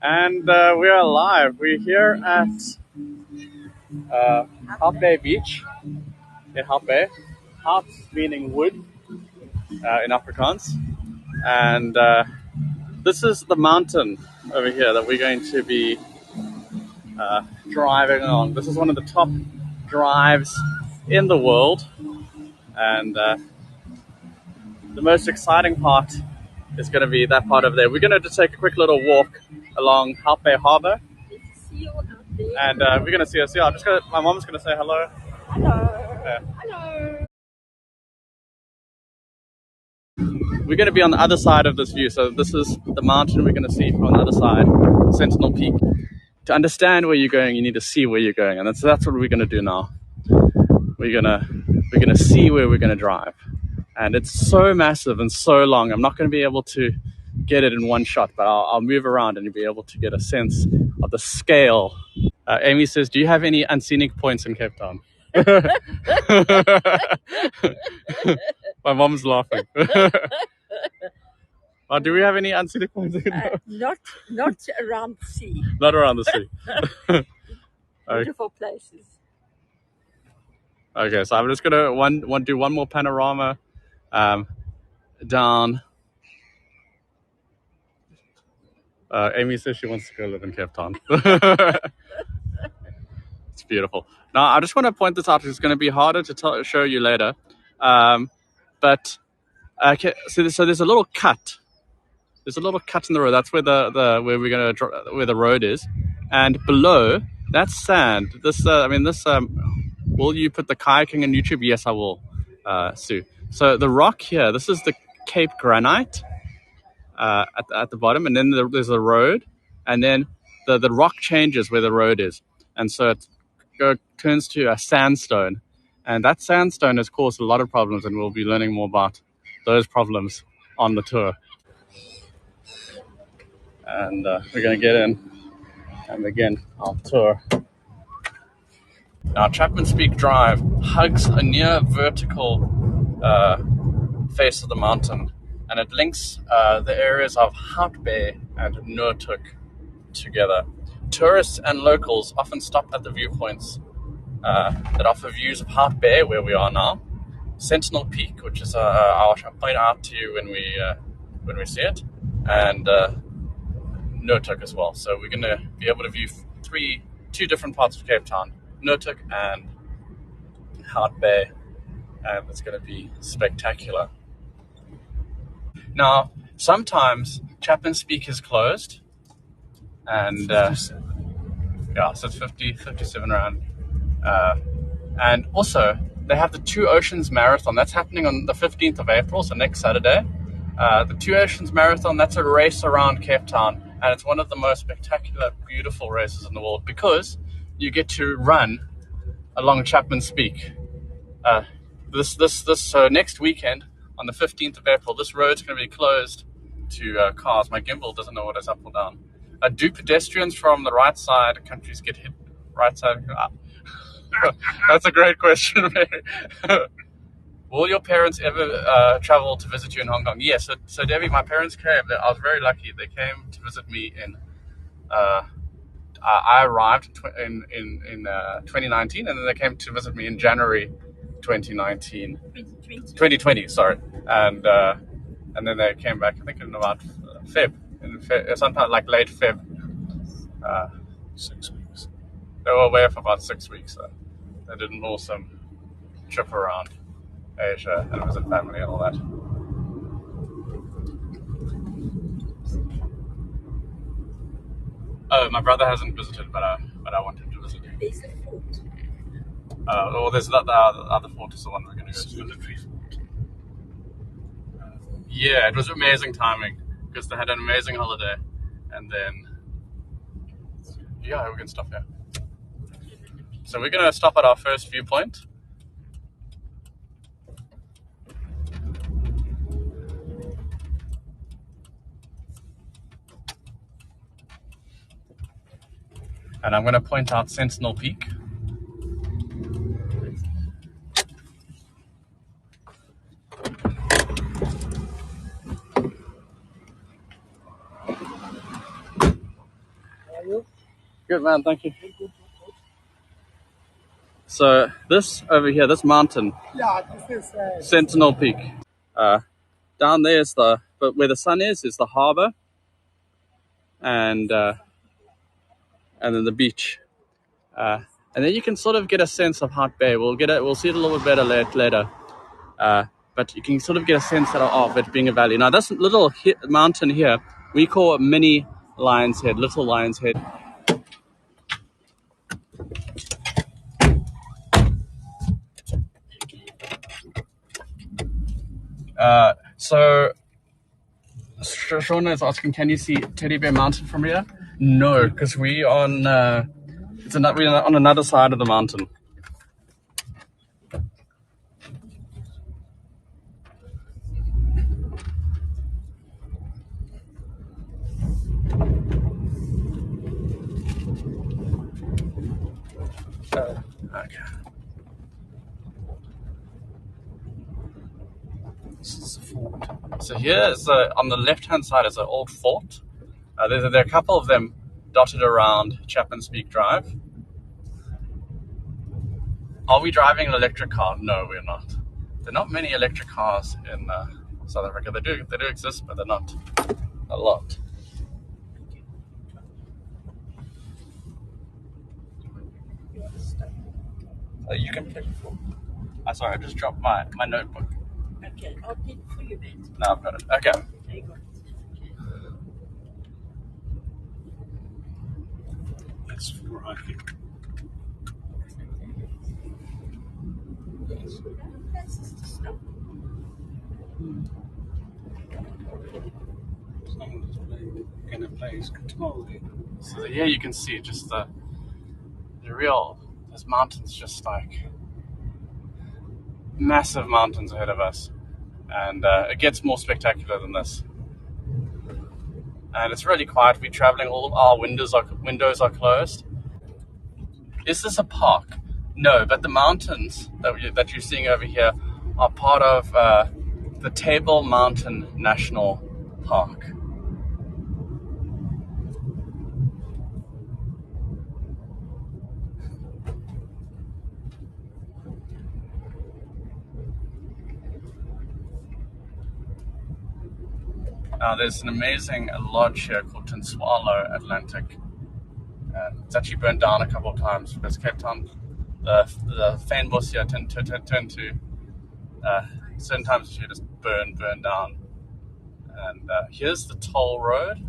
And we are live. We're here at Hop Bay Beach in Hop Bay. Hop meaning wood in Afrikaans. And this is the mountain over here that we're going to be driving on. This is one of the top drives in the world. And the most exciting part is going to be that part over there. We're going to just take a quick little walk along Hop Bay Harbour. And we're going to see us. Yeah, my mom's going to say hello. Hello. Yeah. Hello. We're going to be on the other side of this view. So this is the mountain we're going to see from the other side, Sentinel Peak. To understand where you're going, you need to see where you're going. And that's what we're going to do now. We're going to see where we're going to drive. And it's so massive and so long. I'm not going to be able to get it in one shot, but I'll move around and you'll be able to get a sense of the scale. Amy says, do you have any unscenic points in Cape Town? My mom's laughing. Do we have any unscenic points? Not around the sea. Not around the sea. Beautiful places. Okay, so I'm just gonna do one more panorama down. Amy says she wants to go live in Cape Town. It's beautiful. Now, I just want to point this out. It's going to be harder to show you later. But okay, so there's a little cut. There's a little cut in the road. That's where where the road is, and below that's sand. Will you put the kayaking on YouTube? Yes, I will, Sue. So the rock here, this is the Cape Granite at the bottom, and then there's a road, and then the rock changes where the road is, and so it turns to a sandstone, and that sandstone has caused a lot of problems, and we'll be learning more about those problems on the tour. And we're going to get in and begin our tour. Now, Chapmans Peak Drive hugs a near vertical face of the mountain, and it links the areas of Hout Bay and Noordhoek together. Tourists and locals often stop at the viewpoints that offer views of Hout Bay, where we are now, Sentinel Peak, which is I'll point out to you when we see it, and Noordhoek as well. So we're going to be able to view two different parts of Cape Town, Noordhoek and Hout Bay, and it's going to be spectacular. Now, sometimes Chapmans Peak is closed, and so it's 57 rand. And also, they have the Two Oceans Marathon. That's happening on the 15th of April, so next Saturday. The Two Oceans Marathon, that's a race around Cape Town, and it's one of the most spectacular, beautiful races in the world because you get to run along Chapmans Peak. So next weekend, on the 15th of April, this road's going to be closed to cars. My gimbal doesn't know what is up or down. Do pedestrians from the right side countries get hit right side? That's a great question, Mary. Will your parents ever travel to visit you in Hong Kong? Yes. So Debbie, my parents came. I was very lucky. They came to visit me in. I arrived in 2019, and then they came to visit me in January 2020. Sorry, and then they came back. I think in about sometime like late Feb. 6 weeks. They were away for about 6 weeks. So they did an awesome trip around Asia and visit family and all that. Oh, my brother hasn't visited, but I want him to visit. There's the fort. There's the other fort is the one we're going to go to. Military fort. Yeah, it was amazing timing because they had an amazing holiday, and then we're going to stop here. So we're going to stop at our first viewpoint. And I'm going to point out Sentinel Peak. you? Good, man. Thank you. So this over here, this mountain, Yeah, this is Sentinel Peak. Down there is but where the sun is the harbor, and then the beach. And then you can sort of get a sense of Hart Bay. We'll see it a little bit better later. But you can sort of get a sense of it being a valley. Now, this little mountain here, we call Mini Lion's Head, Little Lion's Head. So Shauna is asking, can you see Teddy Bear Mountain from here? No, because we're on another side of the mountain. Okay. This is a fort. So here is on the left-hand side is an old fort. There are a couple of them dotted around Chapmans Peak Drive. Are we driving an electric car? No, we're not. There are not many electric cars in South Africa. They do exist, but they're not a lot. You can pick. Sorry, I just dropped my notebook. Okay, I'll get it for you, mate. No, I've got it. Okay. There you go. That's right. Places to stop. Someone's going to play his guitar there. So here you can see just the real. There's mountains just like massive mountains ahead of us, and it gets more spectacular than this. And it's really quiet. We're traveling. All of our windows are closed. Is this a park? No, but the mountains that you're seeing over here are part of the Table Mountain National Park. There's an amazing lodge here called Tinswalo Atlantic. It's actually burned down a couple of times because Cape Town, the fynbos here tend to certain times you just burn down. And here's the toll road.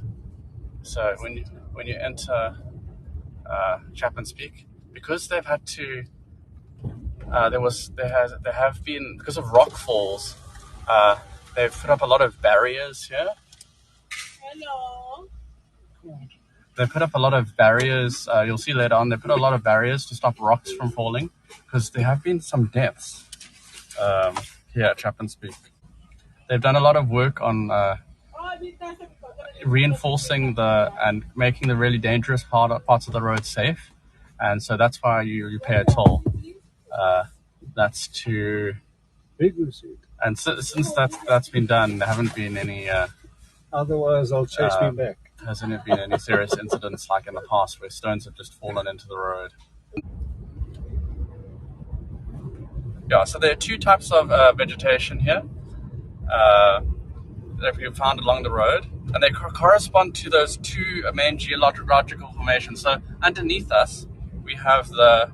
So when you enter Chapmans Peak, because they've had to, there have been, because of rock falls, they've put up a lot of barriers here. Hello. They put up a lot of barriers. You'll see later on. They put a lot of barriers to stop rocks from falling because there have been some deaths here at Chapmans Peak. They've done a lot of work on reinforcing and making the really dangerous parts of the road safe, and so that's why you pay a toll. That's to. And since that's been done, there haven't been any. Otherwise, I'll chase me back. Hasn't been any serious incidents like in the past where stones have just fallen into the road. Yeah, so there are two types of vegetation here that we've found along the road, and they correspond to those two main geological formations. So underneath us, we have the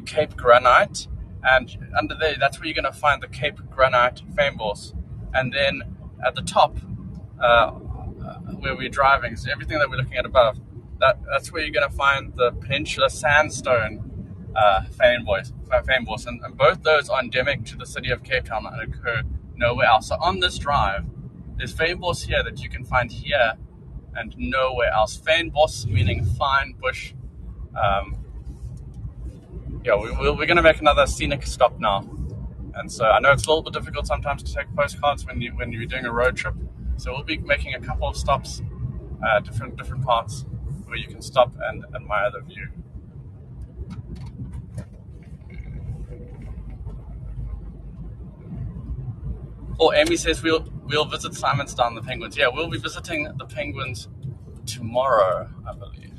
Cape Granite, and under there, that's where you're going to find the Cape Granite fynbos. And then at the top, where we're driving, so everything that we're looking at above, that's where you're going to find the Peninsula Sandstone fynbos, and both those are endemic to the city of Cape Town and occur nowhere else. So on this drive, there's fynbos here that you can find here and nowhere else. Fynbos meaning fine bush. We're going to make another scenic stop now, and so I know it's a little bit difficult sometimes to take postcards when you're doing a road trip. So we'll be making a couple of stops, different parts where you can stop and admire the view. Amy says we'll visit Simonstown, the penguins. Yeah, we'll be visiting the penguins tomorrow, I believe.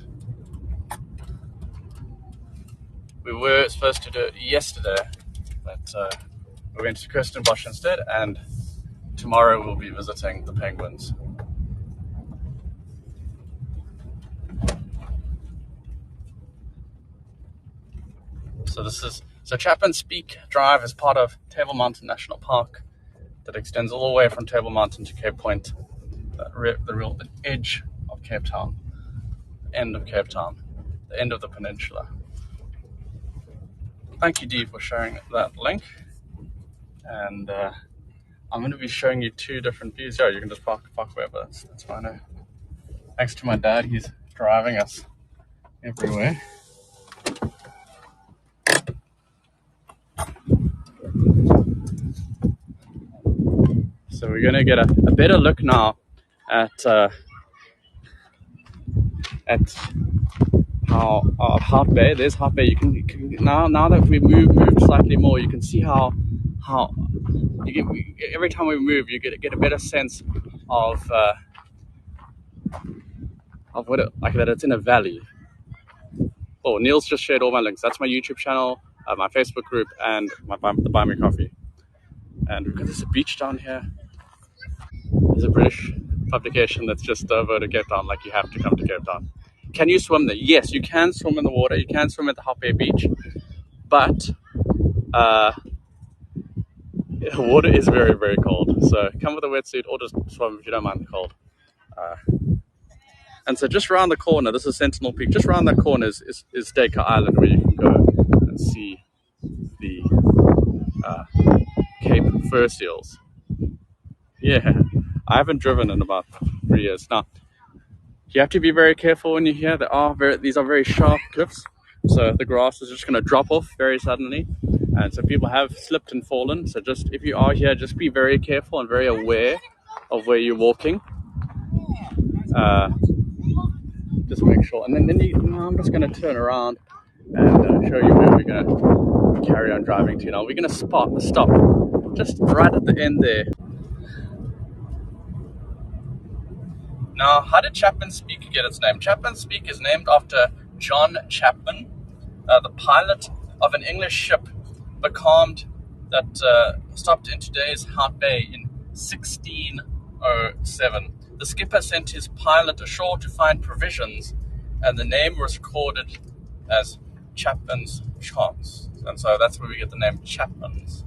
We were supposed to do it yesterday, but we went to Kirstenbosch instead, and tomorrow we'll be visiting the penguins. So Chapmans Peak Drive is part of Table Mountain National Park that extends all the way from Table Mountain to Cape Point, the edge of Cape Town, end of Cape Town, the end of the peninsula. Thank you, Dee, for sharing that link. And I'm going to be showing you two different views. Yeah, you can just park wherever. That's fine. Thanks to my dad, he's driving us everywhere. So we're going to get a better look now at how Heart Bay. There's Heart Bay. You can now that we moved slightly more, you can see how every time we move, you get a better sense of what that it's in a valley. Oh, Neil's just shared all my links. That's my YouTube channel, my Facebook group, and the Buy Me Coffee. And we've got this beach down here. There's a British publication that's just voted Cape Town, like you have to come to Cape Town. Can you swim there? Yes, you can swim in the water. You can swim at the Heart Bay Beach, but the water is very, very cold. So come with a wetsuit or just swim if you don't mind the cold. And so just around the corner, this is Sentinel Peak. Just around that corner is Staker Island, where you can go and see the Cape fur seals. Yeah, I haven't driven in about 3 years now. You have to be very careful when you're here. These are very sharp cliffs, so the grass is just going to drop off very suddenly, and so people have slipped and fallen. So just if you are here, just be very careful and very aware of where you're walking. Just make sure, and then I'm just going to turn around and show you where we're going to carry on driving to. Now we're going to stop just right at the end there. Now, how did Chapmans Peak get its name? Chapmans Peak is named after John Chapman, the pilot of an English ship becalmed that stopped in today's Heart Bay in 1607. The skipper sent his pilot ashore to find provisions, and the name was recorded as Chapman's Chance. And so that's where we get the name Chapmans.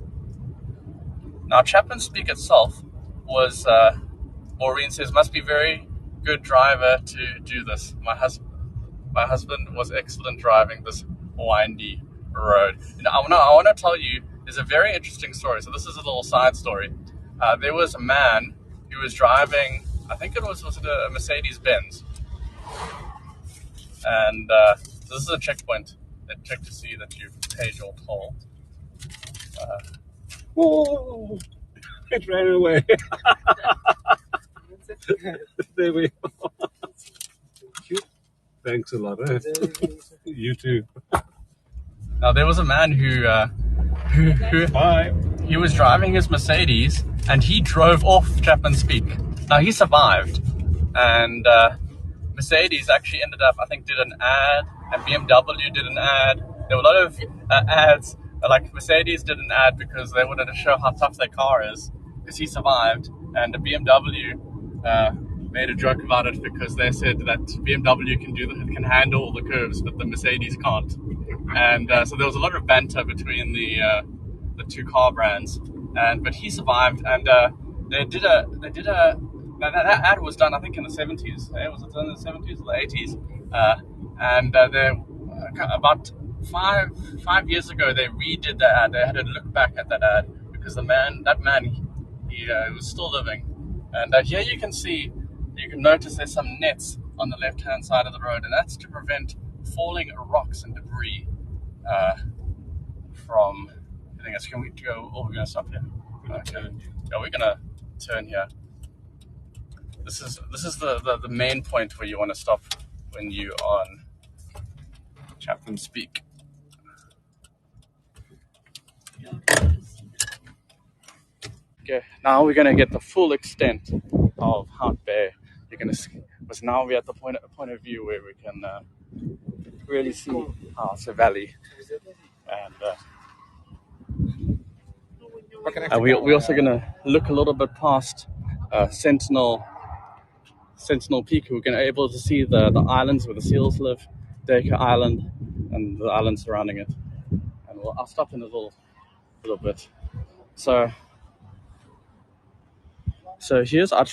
Now, Chapmans Peak itself was, Maureen says, must be very good driver to do this. My husband was excellent driving this windy road. I want to tell you, there's a very interesting story. So this is a little side story. There was a man who was driving, I think it was a Mercedes-Benz, and this is a checkpoint. They check to see that you've paid your toll. Whoa! It ran away. There we go. Thanks a lot. You too. Now there was a man who Bye. he was driving his Mercedes and he drove off Chapmans Peak. Now he survived, and Mercedes actually ended up, I think, did an ad, and BMW did an ad. There were a lot of ads. Like Mercedes did an ad because they wanted to show how tough their car is, because he survived, and the BMW made a joke about it because they said that BMW can handle all the curves, but the Mercedes can't. And so there was a lot of banter between the two car brands, but he survived, and that ad was done, I think, in the 70s. Was it done in the 70s or the 80s? And about five years ago, they redid that ad. They had to look back at that ad because that man, he was still living. And here you can notice there's some nets on the left-hand side of the road, and that's to prevent falling rocks and debris from hitting us. Can we go? Oh, we're going to stop here. Okay. Yeah, we're going to turn here. This is the main point where you want to stop when you're on Chapmans Peak. Okay, now we're going to get the full extent of Heart Bay. But now we're at the point of view where we can really see the valley, and we're also going to look a little bit past Sentinel Peak. We're going to be able to see the islands where the seals live, Dacre Island, and the islands surrounding it. And I'll stop in a little bit. So here's, I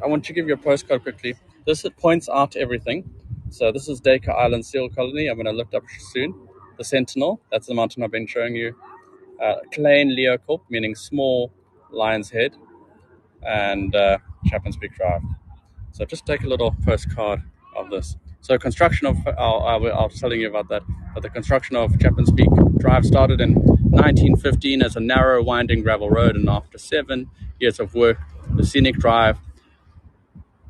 want to give you a postcard quickly. This points out everything. So this is Dacre Island Seal Colony. I'm going to look up soon. The Sentinel, that's the mountain I've been showing you. Klein Leeuwkop, meaning small lion's head, and Chapmans Peak Drive. So just take a little postcard of this. So construction of, I was telling you about that, but the construction of Chapmans Peak Drive started in 1915 as a narrow, winding gravel road, and after 7 years of work, the Scenic Drive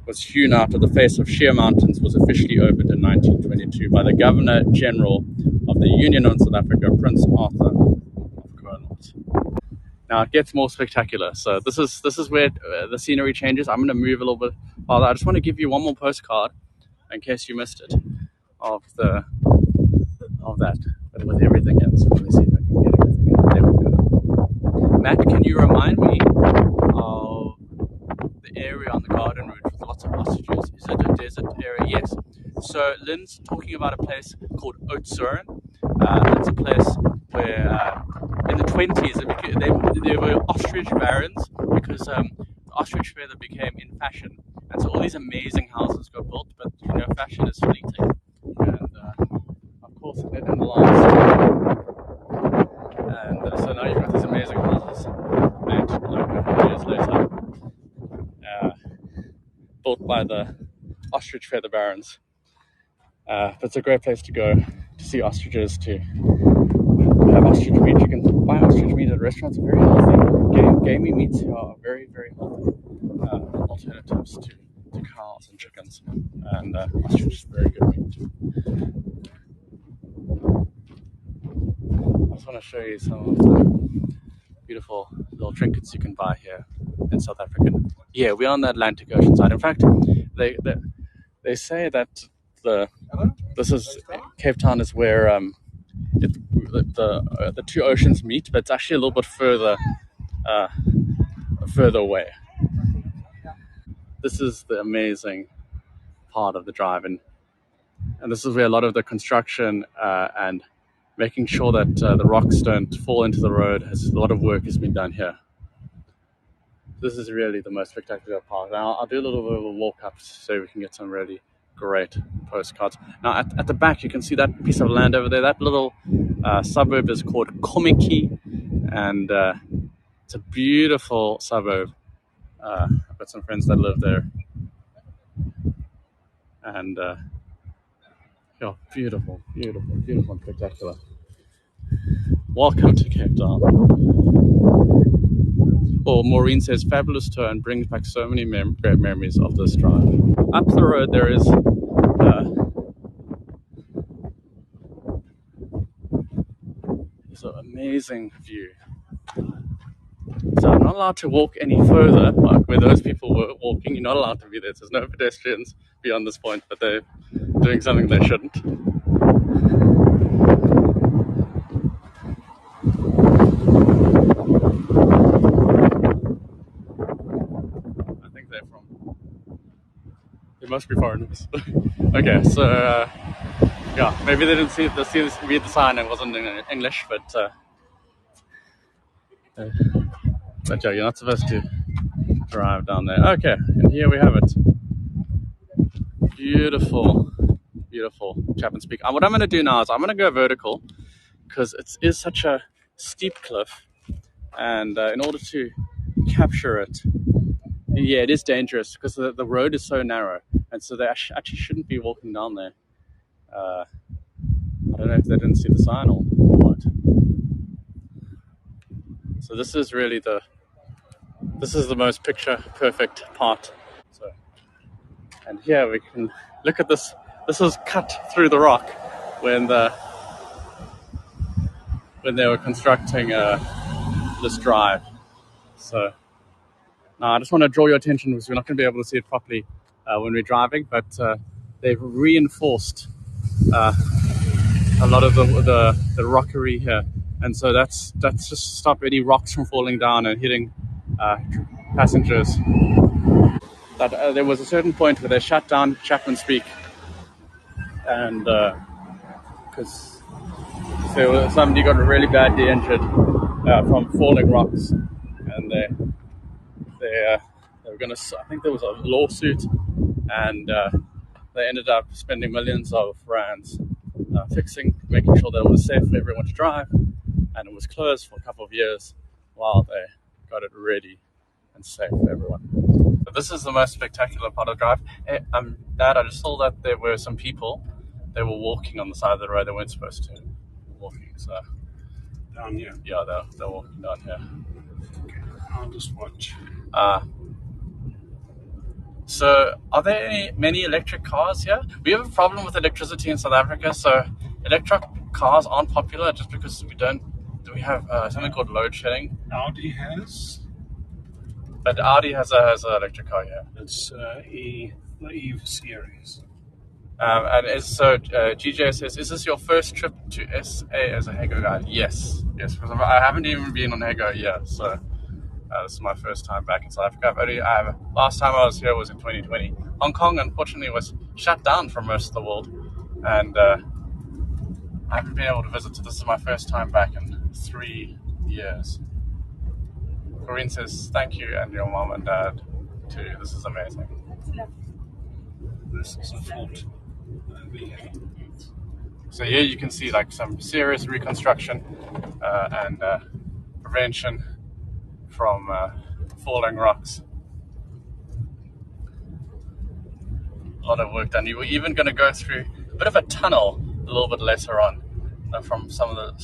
was hewn out of the face of sheer mountains, was officially opened in 1922 by the Governor General of the Union of South Africa, Prince Arthur of Connaught. Now it gets more spectacular. So this is where the scenery changes. I'm going to move a little bit farther. I just want to give you one more postcard in case you missed it of that, but with everything else. Let me see if I can get everything in. There we go. Matt, can you remind me of the area on the garden route with lots of ostriches? Is it a desert area? Yes. So Lynn's talking about a place called Oudtshoorn. It's a place where in the 20s there were ostrich barons because the ostrich feather became in fashion, and so all these amazing houses got built. But fashion is fleeting, and of course it didn't last. And so now you've got these amazing houses, and like a few years later, built by the ostrich feather barons. But it's a great place to go to see ostriches, to have ostrich meat. You can buy ostrich meat at restaurants. Very healthy. Gamey meats are very, very healthy alternatives to cows and chickens. And ostrich is very good meat. I just want to show you some of the beautiful little trinkets you can buy here in South Africa. Yeah, we're on the Atlantic Ocean side. In fact, they say that Cape Town is where the two oceans meet, but it's actually a little bit further away. This is the amazing part of the drive, and this is where a lot of the construction and making sure that the rocks don't fall into the road, a lot of work has been done here. This is really the most spectacular part. Now I'll do a little bit of a walk up so we can get some really great postcards. Now at the back you can see that piece of land over there. That little suburb is called Kommetjie, and it's a beautiful suburb. I've got some friends that live there, and beautiful and spectacular. Welcome to Cape Town. Maureen says, fabulous tour and brings back so many great memories of this drive. Up the road there is an amazing view. So I'm not allowed to walk any further, like where those people were walking. You're not allowed to be there. There's no pedestrians beyond this point, but they're doing something they shouldn't. They must be foreigners. Okay, so maybe they didn't read the sign and it wasn't in English, but you're not supposed to drive down there. Okay, and here we have it. Beautiful Chapmans Peak. What I'm going to do now is I'm going to go vertical because it is such a steep cliff, and in order to capture it, it is dangerous because the road is so narrow, and so they actually shouldn't be walking down there. I don't know if they didn't see the sign or what. So this is really the most picture perfect part. So, and here we can look at this. This was cut through the rock when they were constructing this drive. So now I just want to draw your attention because we're not going to be able to see it properly when we're driving, but they've reinforced a lot of the rockery here, and so that's just to stop any rocks from falling down and hitting passengers. But there was a certain point where they shut down Chapmans Peak, and because somebody got really badly injured from falling rocks, and they were going to. I think there was a lawsuit, and they ended up spending millions of rands making sure that it was safe for everyone to drive, and it was closed for a couple of years while they got it ready and safe for everyone. But this is the most spectacular part of the drive. Hey, Dad, I just saw that there were some people. They were walking on the side of the road. They weren't supposed to walking. So Down here. yeah, they're walking down here. Okay, I'll just watch. So are there many electric cars here? We have a problem with electricity in South Africa. So electric cars aren't popular just because we have something called load shedding. Audi has. But Audi has an electric car here. It's the Eve series. And so GJ says, is this your first trip to SA as a Hego guy? Yes, because I haven't even been on Hego yet. So this is my first time back in South Africa. Last time I was here was in 2020. Hong Kong, unfortunately, was shut down for most of the world, and I haven't been able to visit. So this is my first time back in 3 years. Corinne says, thank you, and your mom and dad too. This is amazing. This is a Ford vehicle. So here you can see like some serious reconstruction and prevention from falling rocks. A lot of work done. You were even going to go through a bit of a tunnel a little bit later on from some of the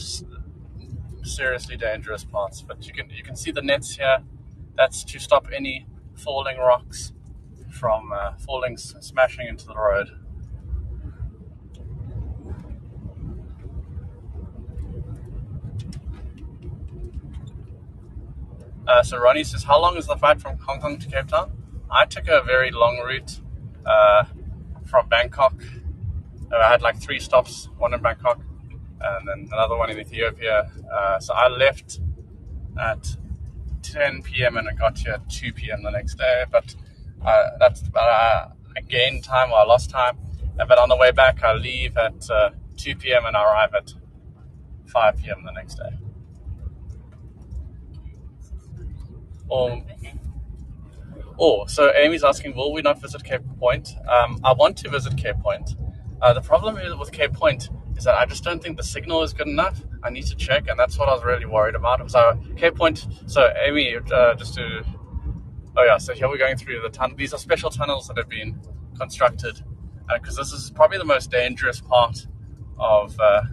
seriously dangerous parts. But you can see the nets here. That's to stop any falling rocks from smashing into the road. So Ronnie says, how long is the flight from Hong Kong to Cape Town? I took a very long route from Bangkok. I had like 3 stops, one in Bangkok and then another one in Ethiopia. So I left at 10 p.m. and I got here at 2 p.m. the next day. But I gained time or I lost time. But on the way back, I leave at 2 p.m. and I arrive at 5 p.m. the next day. So Amy's asking, will we not visit Cape Point? I want to visit Cape Point. The problem with Cape Point is that I just don't think the signal is good enough. I need to check, and that's what I was really worried about. So Cape Point, so Amy, so here we're going through the tunnel. These are special tunnels that have been constructed because this is probably the most dangerous part of the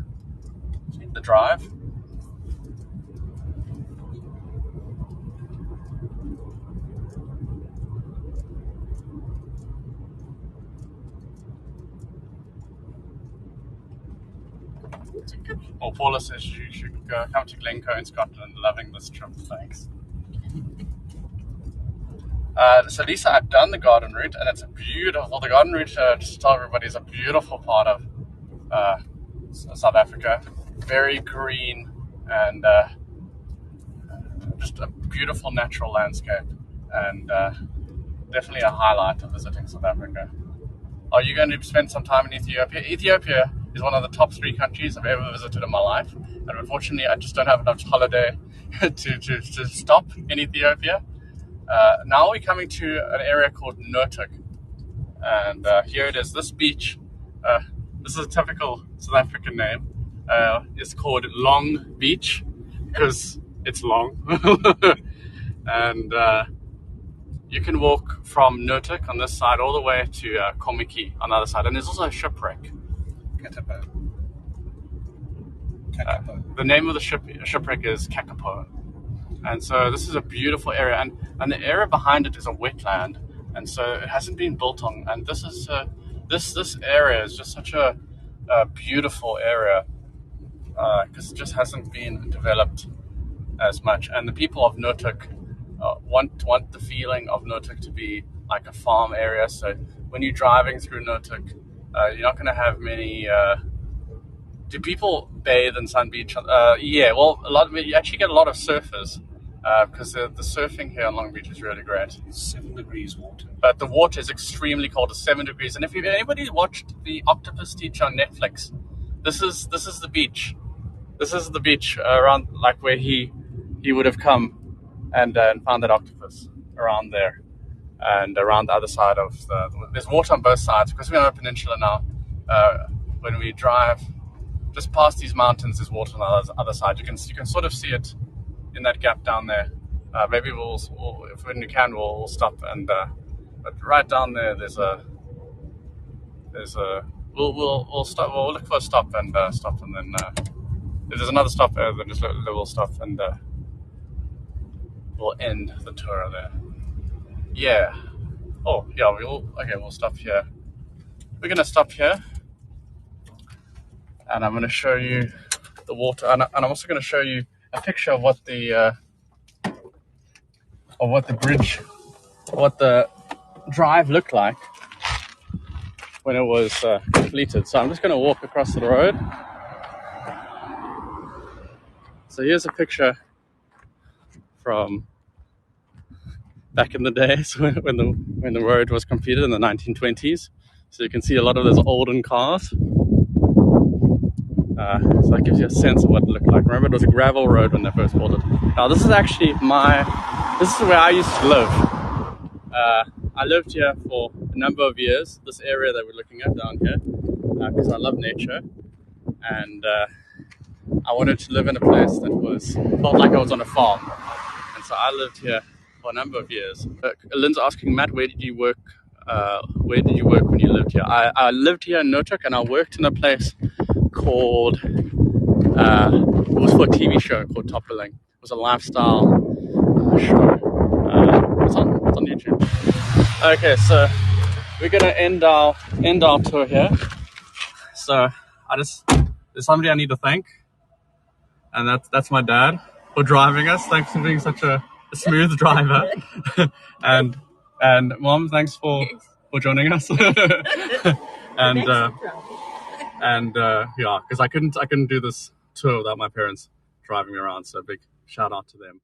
drive. Paula says you should come to Glencoe in Scotland. Loving this trip, thanks. So Lisa, I've done the garden route, and it's beautiful. The garden route, just to tell everybody, is a beautiful part of South Africa. Very green and just a beautiful natural landscape, and definitely a highlight of visiting South Africa. Are you going to spend some time in Ethiopia? Ethiopia is one of the top 3 countries I've ever visited in my life, and unfortunately I just don't have enough holiday to stop in Ethiopia. Now we're coming to an area called Notuk, and here it is. This beach, this is a typical South African name. It's called Long Beach because it's long. And you can walk from Notuk on this side all the way to Komiki on the other side. And there's also a shipwreck. The name of the shipwreck is Kakapo. And so this is a beautiful area. And the area behind it is a wetland. And so it hasn't been built on. And this is this area is just such a beautiful area because it just hasn't been developed as much. And the people of Notuk want the feeling of Notuk to be like a farm area. So when you're driving through Notuk, you're not going to have many. Do people bathe and sun beach? Yeah, well, you actually get a lot of surfers because the surfing here on Long Beach is really great. It's 7 degrees water. But the water is extremely cold. It's 7 degrees. And if anybody watched the Octopus Teacher on Netflix, this is the beach. This is the beach around like where he would have come and found that octopus around there, and around the other side of there's water on both sides because we're on a peninsula now. When we drive just past these mountains, there's water on the other side. You can sort of see it in that gap down there. Maybe we'll if when we can we'll stop and but right down there we'll stop. We'll look for a stop and stop, and then if there's another stop there, then just we'll stop and we'll end the tour there. Yeah. Oh yeah. We'll stop here. We're gonna stop here, and I'm gonna show you the water, and I'm also gonna show you a picture of what the bridge, what the drive looked like when it was completed. So I'm just going to walk across the road. So here's a picture from back in the days when the road was completed in the 1920s. So you can see a lot of those olden cars. So that gives you a sense of what it looked like. Remember, it was a gravel road when they first built it. Now this is actually this is where I used to live. I lived here for a number of years, this area that we're looking at down here, because I love nature, and I wanted to live in a place that felt like I was on a farm, and so I lived here for a number of years. Lynn's asking, Matt, where did you work? Where did you work when you lived here? I lived here in Notuk, and I worked in a place called, it was for a TV show called Toppling. It was a lifestyle show. It's on YouTube. Okay, so we're gonna end our tour here. So there's somebody I need to thank, and that's my dad for driving us. Thanks for being such a smooth driver, and Mom, thanks for joining us. and yeah, because I couldn't do this tour without my parents driving me around. So big shout out to them.